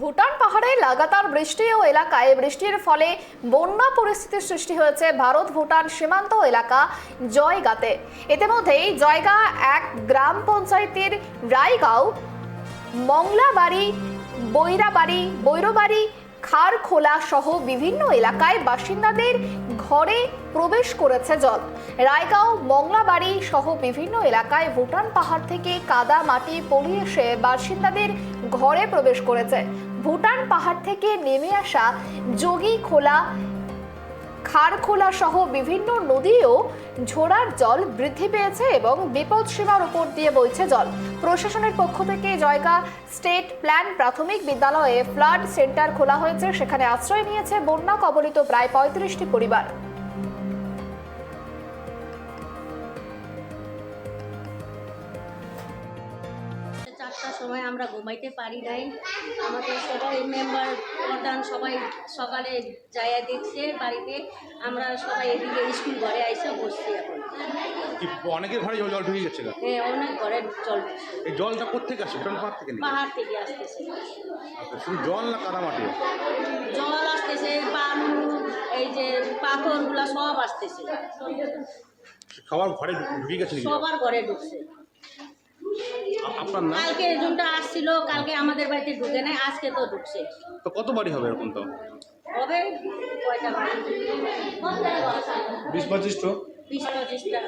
ভুটান পাহাড়ে লাগাতার বৃষ্টি ও এলাকায় বৃষ্টির ফলে বন্যা পরিস্থিতির সৃষ্টি হয়েছে ভারত ভুটান সীমান্ত এলাকা জয়গাতে। ইতিমধ্যেই জয়গা এক গ্রাম পঞ্চায়েতের রায়গাঁও, মংলাবাড়ি, বৈরবাড়ি, খারখোলা সহ বিভিন্ন এলাকায় বাসিন্দাদের ঘরে প্রবেশ করেছে জল। রায়গাঁও, মংলাবাড়ি সহ বিভিন্ন এলাকায় ভুটান পাহাড় থেকে কাদা মাটি পড়ে এসে বাসিন্দাদের ঘরে প্রবেশ করেছে। ভুটান পাহাড় থেকে নেমে আসা যোগীখোলা, খারখোলা সহ বিভিন্ন নদীও ঝোড়ার জল বৃদ্ধি পেয়েছে এবং বিপদ সীমার উপর দিয়ে বইছে জল। প্রশাসনের পক্ষ থেকে জয়গা স্টেট প্ল্যান প্রাথমিক বিদ্যালয়ে ফ্লাড সেন্টার খোলা হয়েছে। সেখানে আশ্রয় নিয়েছে বন্যা কবলিত প্রায় 35টি পরিবার। চারটার সময় আমরা ঘুমাইতে পারি নাই। আমাদের সবাই মেম্বার প্রধান সবাই সকালে যাইয়া দেখছে বাড়িতে। আমরা সবাই এদিকে স্কুল ঘরে আইসা বসছি। এখন অনেকের ঘরে জল ঢুকে গেছে। হ্যাঁ, অনেক ঘরে জল ঢুকছে। এই জলটা কোথেকে আসে? পাহাড় থেকে? পাহাড় থেকে আসতেছে। শুধু জল না কাদামাটি? জল আসতেছে, বালু, এই যে পাথরগুলা সব আসতেছে। সবার ঘরে ঢুকে গেছে? সবার ঘরে ঢুকছে। আপনার নাম? কালকে জনটা আসছিল, কালকে আমাদের বাড়িতে ঢুকে নাই, আজকে তো ঢুকছে। তো কত বাড়ি হবে এরকম? তো হবে কয়টা বাড়ি? 20-25টা। 20-25টা।